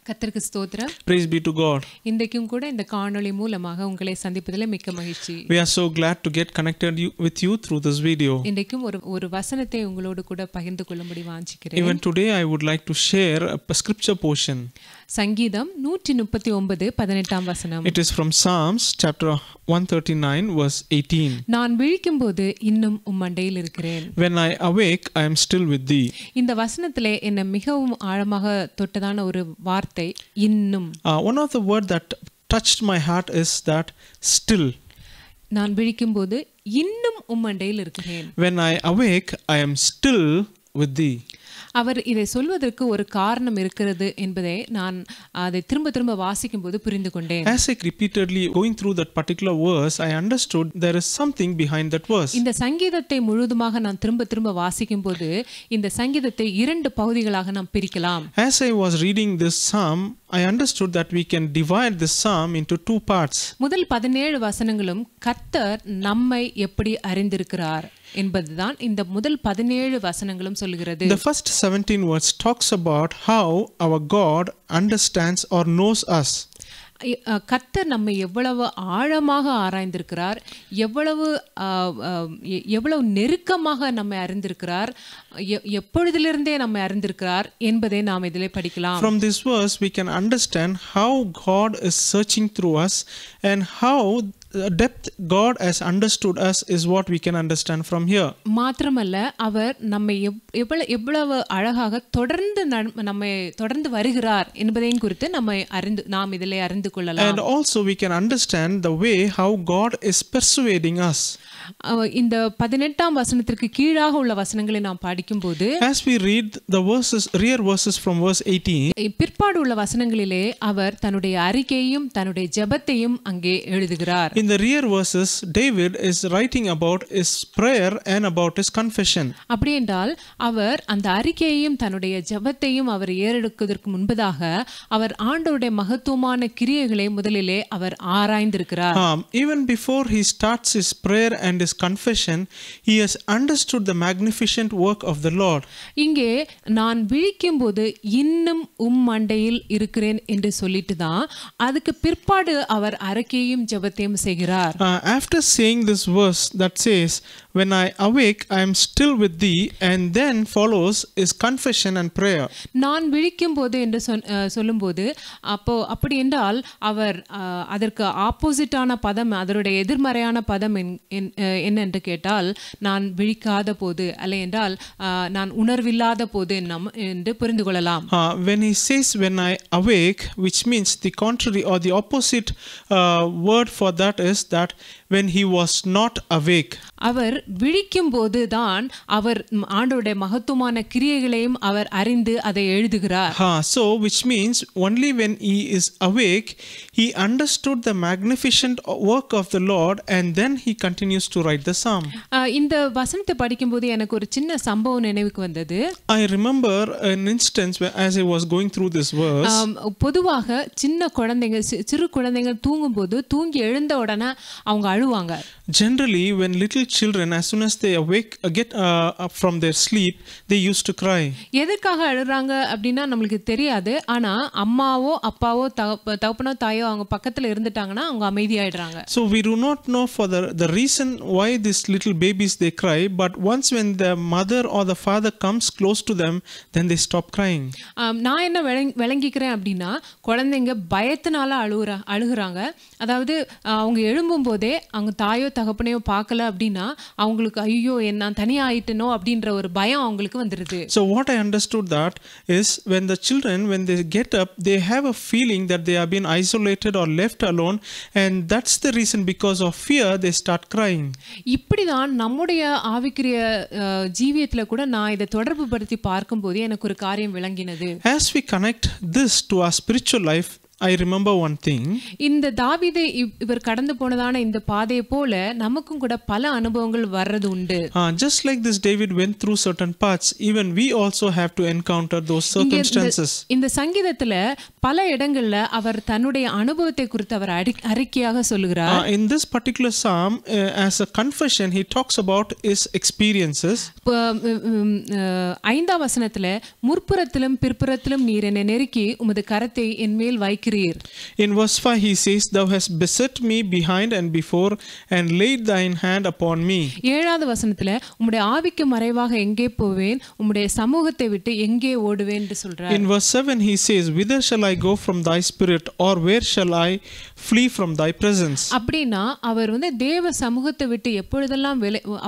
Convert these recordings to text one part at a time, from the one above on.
கர்த்தருக்கு ஸ்தோத்திரம். Praise be to God. இன்றைக்கும் கூட இந்த காணொளி மூலமாக உங்களை சந்திப்பதிலே மிக்க மகிழ்ச்சி. We are so glad to get connected with you through this video. இன்றைக்கும் ஒரு வசனத்தை உங்களோடு கூட பகிர்ந்து கொள்ளும்படி வாஞ்சிக்கிறேன். Even today I would like to share a scripture portion. சங்கீதம் 139 18ஆம் வசனம். It is from Psalms chapter 139 verse 18. நான் விழிக்கும்போது இன்னும் உம்மண்டையில் இருக்கிறேன். When I awake I am still with thee. இந்த வசனத்திலே என்ன மிகவும் ஆழமாக தொட்டதான ஒரு வார்த்தை இன்னும். One of the word that touched my heart is that still. நான் விழிக்கும்போது இன்னும் உம்மண்டையில் இருக்கிறேன். When I awake I am still with thee. அவர் இதை சொல்வதற்கு ஒரு காரணம் இருக்கிறது என்பதை நான் அதை திரும்ப வாசிக்கும்போது புரிந்து கொண்டேன். As I repeatedly going through that particular verse, I understood there is something behind that verse. இந்த சங்கீதத்தை முழுதுமாக நான் திரும்ப வாசிக்கும்போது இந்த சங்கீதத்தை இரண்டு பகுதிகளாக நாம் பிரிக்கலாம். As I was reading this psalm, I understood that we can divide this psalm into two parts. முதல் 17 வசனங்களும் கர்த்தர் நம்மை எப்படி அறிந்திருக்கிறார் என்பதுதான் இந்த முதல் 17 வசனங்களும் சொல்கிறது. The first 17 words talks about how our God understands or knows us. கர்த்தர் நம்மை எவ்வளவு ஆழமாக ஆராய்ந்திருக்கிறார், எவ்வளவு நெருக்கமாக நம்மை அறிந்திருக்கிறார், எப்பொழுதிலிருந்தே நம்மை அறிந்திருக்கிறார் என்பதை நாம் இதிலே படிக்கலாம். From this verse we can understand how God is searching through us and how depth God has understood us is what we can understand from here. மாத்திரமல்ல அவர் நம்மை எவ்வளவு அழகாக நம்மை தொடர்ந்து வருகிறார் என்பதையும் குறித்து நாம் இதிலே அறிந்து கொள்ளலாம். And also we can understand the way how God is persuading us. இந்த 18ஆம் வசனத்திற்கு கீழாக உள்ள வசனங்களை நாம் படிக்கும்போது as we read the rear verses from verse 18, பிற்பாடு உள்ள வசனங்களிலே அவர் தன்னுடைய அறிக்கையையும் தன்னுடைய ஜெபத்தையும் அங்கே எழுதுகிறார். in the rear verses David is writing about his prayer and about his confession. அப்படி என்றால் அவர் அந்த அறிக்கையையும் தன்னுடைய ஜெபத்தையும் அவர் ஏறெடுப்பதற்கு முன்பதாக அவர் ஆண்டவருடைய மகத்துவமான கிரியைகளை முதலிலே அவர் ஆராய்ந்திருக்கிறார். Even before he starts his prayer and his confession, he has understood the magnificent work of the Lord. இங்கே நான் விழிக்கும்போது இன்னும் மண்டையில் இருக்கிறேன் என்று சொல்லிட்டு தான் அதுக்கு பிற்பாடு அவர் அறிக்கையும் ஜெபத்தையும் செய்கிறார். After saying this verse that says when I awake I am still with thee, and then follows his confession and prayer. நான் விழிக்கும்போது என்று சொல்லும்போது அப்படி என்றால் அவர் அதற்கு ஆப்போசிட்டான பதம், அதனுடைய எதிர்மறையான பதம் என்ன என்று கேட்டால் நான் விழிக்காத போது அல்ல என்றால் நான் உணர்வில்லாத போது என்று புரிந்து கொள்ளலாம். When he says when I awake, which means the contrary or the opposite word for that is that when he was not awake. அவர் விழிக்கும் போது தான் அவர் ஆண்டவருடைய மகத்துவமான கிரியைகளையும் அவர் அறிந்து அதை எழுதுகிறார். So which means only when he is awake he understood the magnificent work of the Lord, and then he continues to write the psalm. இந்த வசனத்தை படிக்கும்போது எனக்கு ஒரு சின்ன சம்பவம் நினைவுக்கு வந்தது. I remember an instance as I was going through this verse. பொதுவாக சின்ன குழந்தைங்க சிறு குழந்தைங்க தூங்கும்போது தூங்கி எழுந்த உடனே அவங்க அழுவாங்க. Generally when little children as soon as they get up from their sleep they used to cry. எதற்காக அழுறாங்க அப்படினா நமக்கு தெரியாது. ஆனா அம்மாவோ அப்பாவோ தகப்பனோ தாயோ அவங்க பக்கத்துல இருந்துட்டாங்கன்னா அவங்க அமைதியாயிடுறாங்க. So we do not know for the reason why these little babies they cry, but once when the mother or the father comes close to them then they stop crying. நான் என்ன விளங்கிக்கிறேன் அப்படினா குழந்தைங்க பயத்தினால அழுகுறாங்க. அதாவது அவங்க எழும்பும் போதே அவங்க தாயோ தகப்பனையோ பார்க்கல அப்படினா அவங்களுக்கு ஐயோ நான் தனியா ஆயிட்டனோ அப்படின்ற ஒரு பயம் அவங்களுக்கு வந்துருது. So what I understood that is when the children when they get up they have a feeling that they have been isolated or left alone, and that's the reason because of fear they start crying. இப்படிதான் நம்முடைய ஆவிக்குரிய ஜீவியத்துல கூட நான் இதை தொடர்பு படுத்தி பார்க்கும்போது எனக்கு ஒரு காரியம் விளங்கினது. As we connect this to our spiritual life, I remember one thing. இந்த தாவீது இவர் கடந்து போனதான இந்த பாதையை போல நமக்கும் கூட பல அனுபவங்கள் வர்றது உண்டு. Just like this David went through certain paths, even we also have to encounter those circumstances. இந்த சங்கீதத்துல பல இடங்கள்ல அவர் தன்னுடைய அனுபவத்தை குறித்து அவர் அறிக்கையாக சொல்லுகிறார். In this particular psalm, as a confession, he talks about his experiences. 5ஆம் வசனத்துல முற்புறத்திலும் பிற்புறத்திலும் நீர் என்னை நெருக்கி உமது கரத்தை என் மேல் வைக்கிறீர். In verse 5 he says, thou hast beset me behind and before and laid thine hand upon me. 7வது வசனத்துல உம்முடைய ஆவிக்கு மறைவாக எங்கே போவேன், உம்முடைய சமூகத்தை விட்டு எங்கே ஓடுவேன் என்று சொல்றார். In verse 7 he says, whither shall I go from thy spirit, or where shall I flee from thy presence? அப்படினா அவர் தேவ சமூகத்தை விட்டு எப்பொழுதெல்லாம்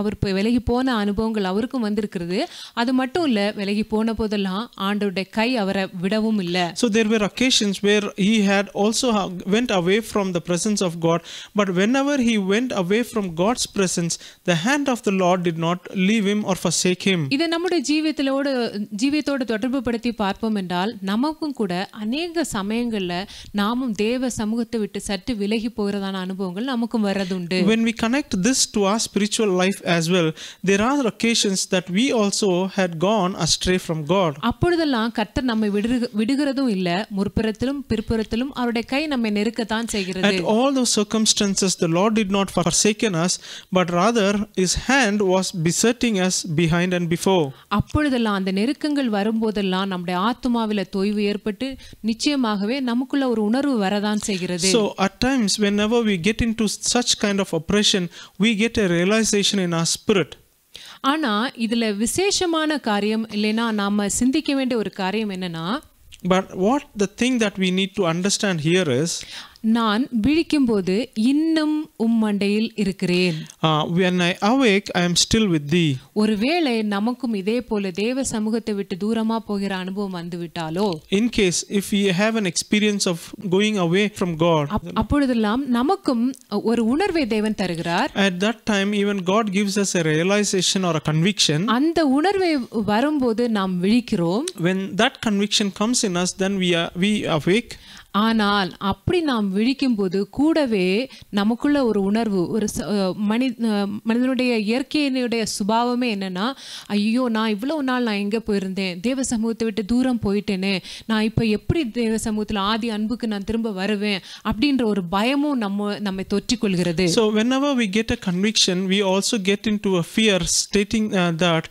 அவர் விலகி போன அனுபவங்கள் அவருக்கும் வந்திருக்கிறது. அது மட்டும் இல்ல, விலகி போன போதெல்லாம் ஆண்டவருடைய கை அவரை விடவும் இல்ல. So there were occasions where he had also went away from the presence of God, but whenever he went away from God's presence, the hand of the Lord did not leave him or forsake him. இதை நம்முடைய ஜீவியத்தோடு தொடர்பு படுத்தி பார்ப்போம் என்றால் நமக்கும் கூட அநேக சமயங்கள்ல நாமும் தேவ சமூகத்தை விட்டு சற்று விலகி போகிறதான அனுபவங்கள் நமக்கும் வர்றதுண்டு. When we connect this to our spiritual life as well, there are occasions that we also had gone astray from God. அப்பொழுதெல்லாம் கர்த்தர் நம்மை விடுகிறதும் இல்ல, முற்புறத்திலும் பிற்புறத்திலும் அவருடைய கை நம்மை நெருக்கத்தான் செய்கிறது. At all those circumstances the Lord did not forsaken us, but rather his hand was besetting us behind and before. அப்பொழுதெல்லாம் அந்த நெருக்கங்கள் வரும்போதெல்லாம் நம்முடைய ஆத்துமாவில தொய்வு ஏற்பட்டு நிச்சயமாகவே நமக்குள்ள ஒரு உணர்வு வரதான் செய்கிறது. So at times whenever we get into such kind of oppression, we get a realization in our spirit. ஆனா இதுல விசேஷமான காரியம் இல்லைனா நாம சிந்திக்க வேண்டிய ஒரு காரியம் என்னன்னா, but what the thing that we need to understand here is, நான் விழிக்கும்போது இன்னும் மண்டையில் இருக்கிறேன். when I awake I am still with thee. ஒருவேளை நமக்கும் இதே போல தேவ சமூகத்தை விட்டு தூரமா போகிற அனுபவம் வந்துவிட்டாலோ, in case if we have an experience of going away from God, அப்பொழுதெல்லாம் நமக்கும் ஒரு உணர்வை தேவன் தருகிறார். at that time even God gives us a realization or a conviction. அந்த உணர்வை வரும்போது நாம் விழிக்கிறோம். When that conviction comes in us, then we awake. ஆனால் அப்படி நாம் விழிக்கும்போது கூடவே நமக்குள்ள ஒரு உணர்வு, ஒரு மனிதனுடைய இயற்கையினுடைய சுபாவமே என்னன்னா, ஐயோ நான் இவ்வளவு நாள் நான் எங்க போயிருந்தேன், தேவ சமூகத்தை விட்டு தூரம் போயிட்டேனே, நான் இப்போ எப்படி தேவ சமூகத்தில் ஆதி அன்புக்கு நான் திரும்ப வருவேன் அப்படின்ற ஒரு பயமும் நம்மை தொற்றிக்கொள்கிறது. So whenever we get a conviction, we also get into a fear stating that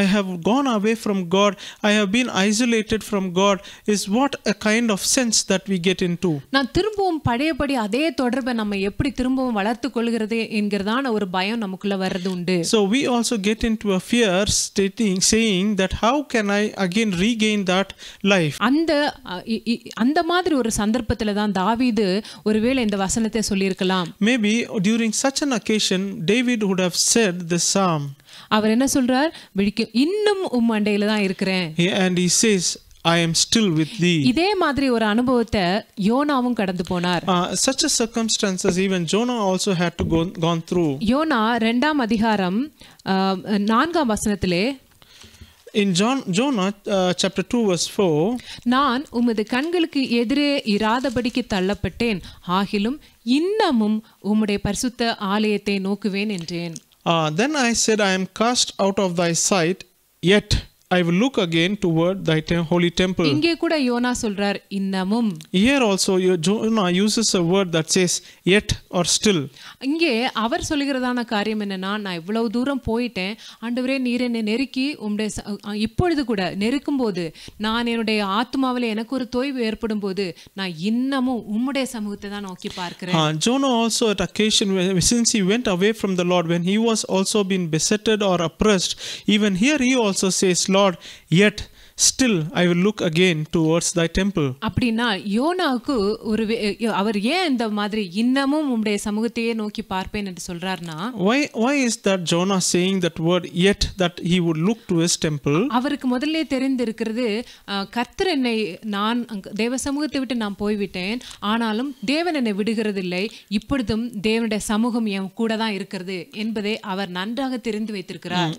I have gone away from God, I have been isolated from God, is what a kind of sense that we get into. நான் திரும்பவும் பழையபடி அதே தொடர்பை நம்ம எப்படி திரும்பவும் வளர்த்து கொள்கிறது என்கிறதான ஒரு பயம் நமக்குள்ள வர்றது உண்டு. So we also get into a fear saying that how can I again regain that life? அந்த மாதிரி ஒரு சந்தர்ப்பத்துல தான் தாவீது ஒருவேளை இந்த வசனத்தை சொல்லியிருக்கலாம். Maybe during such an occasion David would have said this psalm. அவர் என்ன சொல்றார்? இன்னும் மண்டையில தான் இருக்கிறேன். And he says, I am still with thee. இதே மாதிரி ஒரு அனுபவத்தை யோனாவும் கடந்து போனார். Such a circumstances even Jonah also had to gone through. Jonah 2ஆம் அதிகாரம் 4ஆம் வசனத்திலே, in Jonah chapter 2 verse 4, நான் உமது கண்களுக்கு எதிரே இராதபடிக்கு தள்ளப்பட்டேன், ஆகிலும் இன்னமும் உம்முடைய பரிசுத்த ஆலயத்தை நோக்குவேன் என்றேன். Then I said, I am cast out of thy sight, yet I will look again toward thy holy temple. இங்கே கூட யோனா சொல்றார் இன்னமும். Here also Jonah uses a word that says yet or still. இங்கே அவர் சொல்லுகிறதான காரியம் என்னன்னா, நான் இவ்வளவு தூரம் போயிட்டேன் ஆண்டவரே, நீர் என்னை நெருக்கி உம்முடைய இப்பொழுது கூட நெருக்கும் போது நான் என்னுடைய ஆத்மாவிலே எனக்கு ஒரு தொய்வு ஏற்படும் போது நான் இன்னமும் உம்முடைய சமூகத்தை தான் நோக்கி பார்க்கிறேன். Jonah also at occasion since he went away from the Lord, when he was also been besetted or oppressed, even here he also says, Lord, yet still I will look again towards thy temple. அப்படினா யோனாவுக்கு அவர் ஏன் இந்த மாதிரி இன்னமும் உம்முடைய சமூகத்தையே நோக்கி பார்ப்பேன் என்று சொல்றார்னா, why is that Jonah saying that word yet, that he would look to his temple? அவருக்கு முதல்ல தெரிந்திருக்கிறது, கர்த்தர் என்னை, நான் தேவ சமூகத்தை விட்டு நான் போய்விட்டேன், ஆனாலும் தேவன் என்னை விடுகிறதில்லை, இப்பொழுதும் தேவனுடைய சமூகம் என் கூட தான் இருக்கிறது என்பதை அவர் நன்றாக தெரிந்து வைத்திருக்கிறார்.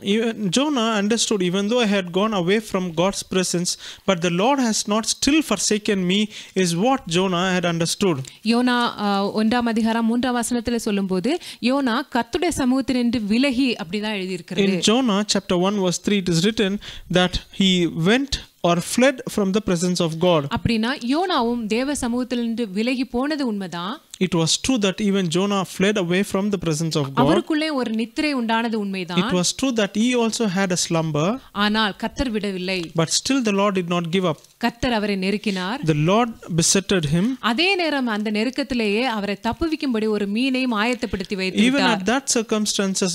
Jonah understood, even though I had gone away from God's God's presence, but the Lord has not still forsaken me, is what Jonah had understood. Jonah 1ஆம் அதிகாரம் 3ஆம் வசனத்துல சொல்லும்போது யோனா கர்த்தருடைய சமூகத்தினின்று விலகி அப்படிதான் எழுதியிருக்கிறது. In Jonah chapter 1 verse 3 it is written that he went or fled from the presence of God. அப்படினா யோனாவும் தேவ சமூகத்திலிருந்து விலகி போனது உண்மைதான். It was true that even Jonah fled away from the presence of God. அவருக்குள்ளே ஒரு நித்திரை உண்டானது உண்மைதான். It was true that he also had a slumber. ஆனால் கர்த்தர் விடவில்லை. But still the Lord did not give up. கர்த்தர் அவரை நெருக்கினார். The Lord besetted him. அதே நேரம் அந்த நெருக்கத்திலேயே அவரை தப்புவிக்கும்படி ஒரு மீனையும் ஆயத்தப்படுத்தி வைத்திருந்தார். Even at that circumstances,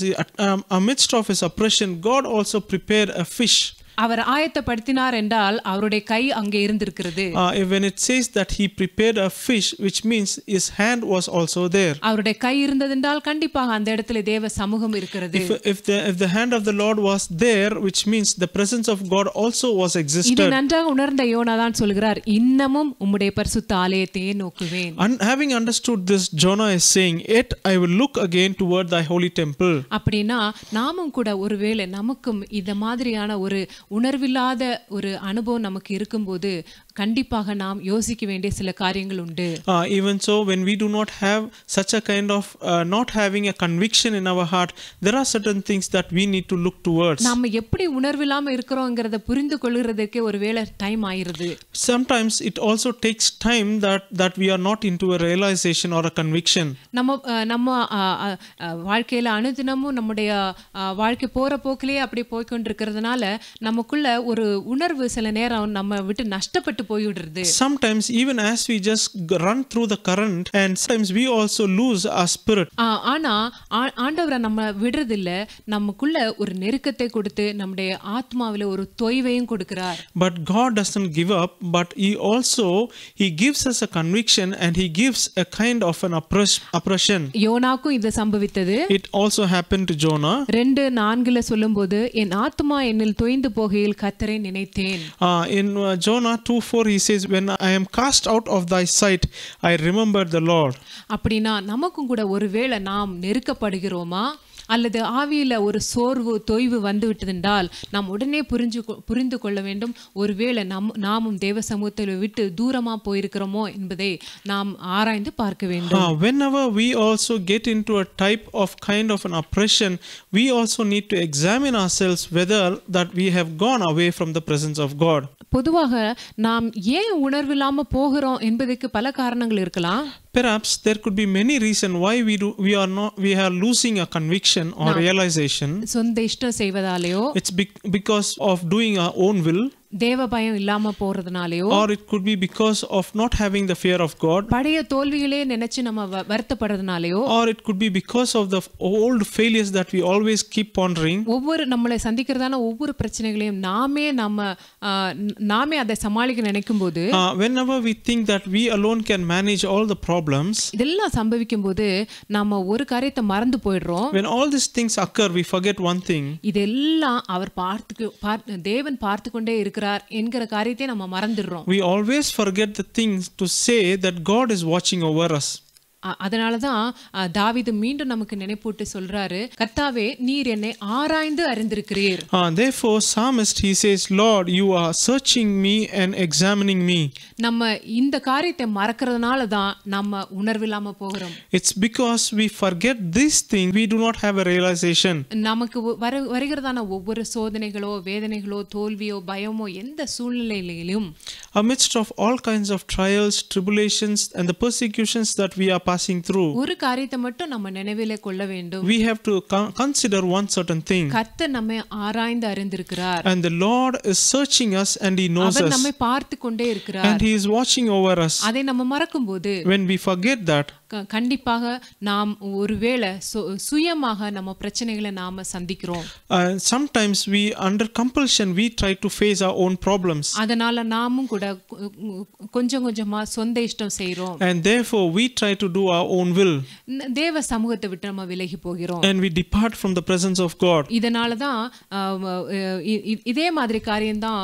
amidst of his oppression, God also prepared a fish. அவர் ஆயத்தப்படுத்தினார் என்றால் அவருடைய கை அங்கே இருந்திருக்கிறது. When it says that he prepared a fish, which means his hand was also there. அவருடைய கை இருந்ததென்றால் கண்டிப்பாக அந்த இடத்துல தேவ சமூகம் இருக்கிறது. If the hand of the Lord was there, which means the presence of God also was existed. இதை நன்றாக உணர்ந்த யோனா தான் சொல்கிறார், இன்னமும் உம்முடைய பரிசுத்த ஆலயத்தையே நோக்குவேன். Having understood this, Jonah is saying, yet I will look again toward thy holy temple. அப்படினா நாமும் கூட ஒருவேளை நமக்கும் இந்த மாதிரியான ஒரு உணர்வில்லாத ஒரு அனுபவம் நமக்கு இருக்கும்போது கண்டிப்பாக நாம் யோசிக்க வேண்டிய சில காரியங்கள் உண்டு. Even so, when we do not have such a kind of not having a conviction in our heart, there are certain things that we need to look towards. நாம எப்படி உணர்வில்லாம இருக்கறோம்ங்கறத புரிந்து கொள்கிறதுக்கு ஒருவேளை டைம் ஆயிருது. Sometimes it also takes time that we are not into a realization or a conviction. நம்ம வாழ்க்கையில அனுதினமும் நம்முடைய வாழ்க்கை போற போக்கிலேயே அப்படி போய் கொண்டிருக்கிறதுனால நமக்குள்ள ஒரு உணர்வு சில நேரம் நம்ம விட்டு நஷ்டப்பட்டு போயிடுறது. Sometimes even as we just run through the current, and sometimes we also lose our spirit. ஆனா ஆண்டவரை நம்ம விடுறது இல்ல, நமக்குள்ள ஒரு நெருக்கத்தை கொடுத்து நம்முடைய ஆத்மாவில ஒரு தொய்வையும் கொடுக்கிறார். But God doesn't give up, but he gives us a conviction, and he gives a kind of an oppression. யோனாக்கும் இது சம்பவித்தது. It also happened to Jonah. 2:4 சொல்லும்போது என் ஆத்மா என்னில் தொய்ந்து போகையில் கர்த்தரை நினைத்தேன். In Jonah 2:4 he says, when I am cast out of thy sight, I remember the Lord. அப்படினா நமக்கும் கூட ஒருவேளை நாம் நெருக்கப்படுகிறோமா அல்லது ஆவியில ஒரு சோர்வு தொய்வு வந்து விட்டதென்றால் நாம் உடனே புரிந்து கொள்ள வேண்டும், ஒருவேளை நாமும் தேவ சமூகத்தை விட்டு தூரமா போயிருக்கிறோமோ என்பதை நாம் ஆராய்ந்து பார்க்க வேண்டும். Whenever we also get into a type of kind of an oppression, we also need to examine ourselves whether that we have gone away from the presence of God. பொதுவாக நாம் ஏன் உணர்வில்லாம போகிறோம் என்பதற்கு பல காரணங்கள் இருக்கலாம். Perhaps there could be many reasons why we are losing a conviction or realization. சொந்த இஷ்டம் செய்வதாலயோ, it's because of doing our own will, தேவ பயம் இல்லாம போறதுனாலயோ, or it could be because of not having the fear of God, பழைய தோல்விகளே நினைச்சு நம்ம வருத்தப்படுறதுனாலயோ, or it could be because of the old failures that we always keep pondering. ஒவ்வொரு நம்மளை சந்திக்கிறதான ஒவ்வொரு பிரச்சனைகளையும் நாமே அதை சமாளிக்க நினைக்கும்போது, whenever we think that we alone can manage all the problems, இதெல்லாம் சம்பவிக்கும்போது நாம ஒரு காரியத்தை மறந்து போயிடுறோம். when all these things occur, we forget one thing. இதெல்லாம் அவர் தேவன் பார்த்து கொண்டே இருக்கிறார் என்கிற காரியத்தை நம்ம மறந்துடுறோம். We always forget the things to say that God is watching over us. அதனாலதான் தாவீது மீண்டும் நமக்கு நினைப்பூட்டி சொல்றாரு, கர்த்தாவே நீர் என்னை ஆராய்ந்து அறிந்திருக்கிறீர். Therefore psalmist he says, Lord, you are searching me and examining me. நம்ம இந்த காரியத்தை மறக்கிறதுனால தான் நம்ம உணர்வில்லாம போகிறோம். It's because we forget this thing, we do not have a realization. நமக்கு வருகிறதான ஒவ்வொரு சோதனைகளோ வேதனைகளோ தோல்வியோ பயமோ எந்த சூழ்நிலையிலும், amidst of all kinds of trials, tribulations and the persecutions that we are passing through, ஒரு காரியத்தை மட்டும் நம்ம நினைவிலே கொள்ள வேண்டும். we have to consider one certain thing. கர்த்தர் நம்மை ஆராய்ந்து அறிந்திருக்கிறார். And the Lord is searching us and he knows us. அவர் நம்மை பார்த்து கொண்டே இருக்கிறார். And he is watching over us. அதை நம்ம மறக்கும்போது, when we forget that, கண்டிப்பாக நாம் ஒருவேளை சுயமாக நம்ம பிரச்சனைகளை நாம சந்திக்கிறோம். Sometimes we under compulsion we try to face our own problems. அதனால நாமும் கூட கொஞ்சம் கொஞ்சமா சொந்த இஷ்டம் செய்றோம். And therefore we try to do our own will. தேவ சமூகத்தை விட்டு நம்ம விலகி போகிறோம். And we depart from the presence of God. இதனால தான் இதே மாதிரி காரியம் தான்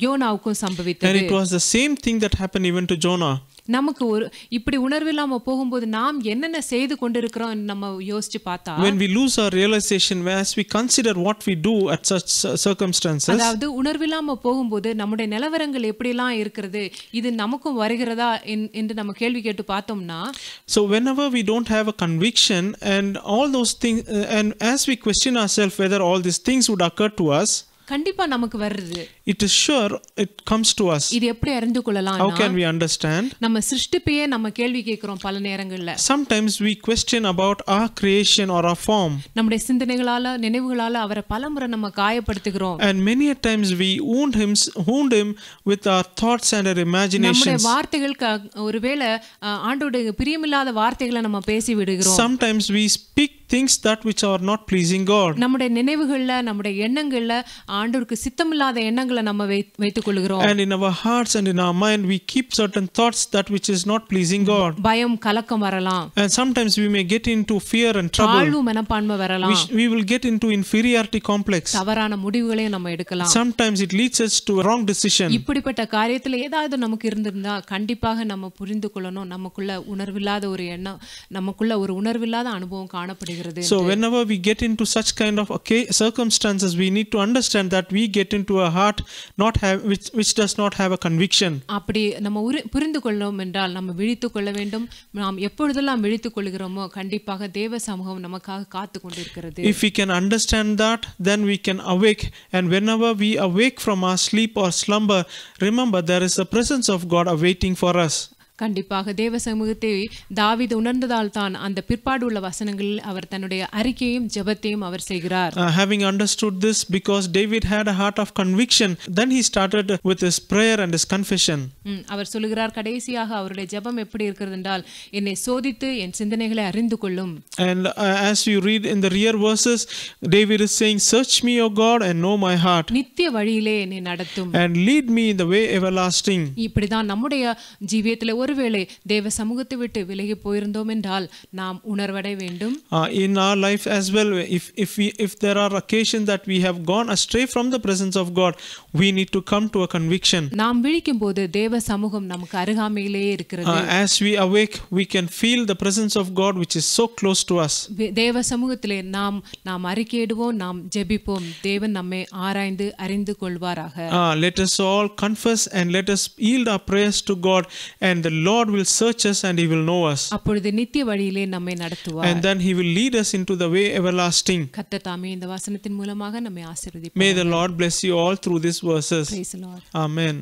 யோனாவுக்கும் சம்பவித்தது. And it was the same thing that happened even to Jonah. நமக்கு ஒரு இப்படி உணர்வில்லாம போகும்போது நாம் என்னென்ன செய்து கொண்டிருக்கிறோம் நம்ம யோசிச்சு பார்த்தா when we lose our realization, as we consider what we do at such circumstances, அதாவது உணர்வில்லாம போகும்போது நம்முடைய நிலவரங்கள் எப்படிலாம் இருக்கிறது, இது நமக்கும் வருகிறதா என்று நம்ம கேள்வி கேட்டு பார்த்தோம்னா, so whenever we don't have a conviction and all those things, and as we question ourselves whether all these things would occur to us, கண்டிப்பா நமக்கு வருது. it is sure it comes to us. இது எப்படி அறிந்து கொள்ளலாம்? How can we understand? நம்ம சிருஷ்டிப்பையே நம்ம கேள்வி கேட்கிறோம் பல நேரங்கள்ல. Sometimes we question about our creation or our form, நம்முடைய சிந்தனைகளால நினைவுகளால அவரை பலமுறை நம்ம காயப்படுத்துகிறோம். and many a times we wound him with our thoughts and our imaginations. நம்முடைய வார்த்தைகளுக்கு ஒருவேளை ஆண்டவருடைய பிரியமில்லாத வார்த்தைகளை நம்ம பேசி விடுகிறோம். Sometimes we speak things that which are not pleasing God. நம்முடைய நினைவுகள்ல நம்முடைய எண்ணங்கள்ல ஆண்டவருக்கு சித்தமில்லாத எண்ணங்களை நம்ம வைத்துக் கொள்கிறோம். And in our hearts and in our mind we keep certain thoughts that which is not pleasing God. பயம் கலக்கம் வரலாம். And sometimes we may get into fear and trouble. தாழ்வு மனப்பான்மை வரலாம். We will get into inferiority complex. தவறான முடிவுகளையும் நம்ம எடுக்கலாம். Sometimes it leads us to a wrong decision. இப்படிப்பட்ட காரியத்துல ஏதாவது நமக்கு இருந்திருந்தா கண்டிப்பாக நம்ம புரிந்து கொள்ளணும், நமக்குள்ள உணர்வில்லாத ஒரு எண்ணம், நமக்குள்ள ஒரு உணர்வில்லாத அனுபவம் காணப்படுகிறது. So whenever we get into such kind of circumstances, we need to understand that we get into a heart which does not have a conviction. அப்படி நம்ம புரிந்து கொள்ளணும் என்றால் நம்ம விழித்துக் கொள்ள வேண்டும். நாம் எப்பொழுதெல்லாம் விழித்துக் கொள்கிறோமோ கண்டிப்பாக தேவ சமூகம் நமக்காக காத்து கொண்டிருக்கிறது. If we can understand that, then we can awake, and whenever we awake from our sleep or slumber, remember there is a presence of God awaiting for us. கண்டிப்பாக தேவ சமூகத்தை தாவீது உணர்ந்ததால் தான் அந்த பிற்பாடு உள்ள வசனங்களில் அவர் தன்னுடைய அறிக்கையும் ஜெபத்தையும் அவர் செய்கிறார். Having understood this, because David had a heart of conviction, then he started with his prayer and his confession. அவர் சொல்கிறார், கடைசியாக அவருடைய ஜெபம் எப்படி இருக்கிறது என்றால், என்னை சோதித்து என் சிந்தனைகளை அறிந்து கொள்ளும். And as you read in the rear verses, David is saying, search me, O God, and know my heart, நித்திய வழியிலே என்னை நடத்தும், and lead me in the way everlasting. இப்படிதான் நம்முடைய ஜீவியத்திலே ஒருவேளை தேவ சமூகத்தை விட்டு விலகி போயிருந்தோம் என்றால் நாம் உணர்வடைய வேண்டும். In our life as well, if there are occasions that we have gone astray from the presence of God, we need to come to a conviction. நாம் விழிக்கும்போது தேவ சமூகம் நமக்கு அருகாமையிலேயே இருக்கிறது. As we awake, we can feel the presence of God which is so close to us. தேவ சமூகத்திலே நாம் அறிக்கையிடுவோம், நாம் ஜெபிப்போம், தேவன் நம்மை ஆராய்ந்து அறிந்து கொள்வாராக. Let us all confess and let us yield our prayers to God, and the Lord will search us and he will know us. அப்பொழுது நித்திய வழியிலே நம்மை நடத்துவார். And then he will lead us into the way everlasting. கர்த்தர் தாமே இந்த வசனத்தின் மூலமாக நம்மை ஆசீர்வதிப்பார். May the Lord bless you all through these verses. Praise the Lord. Amen.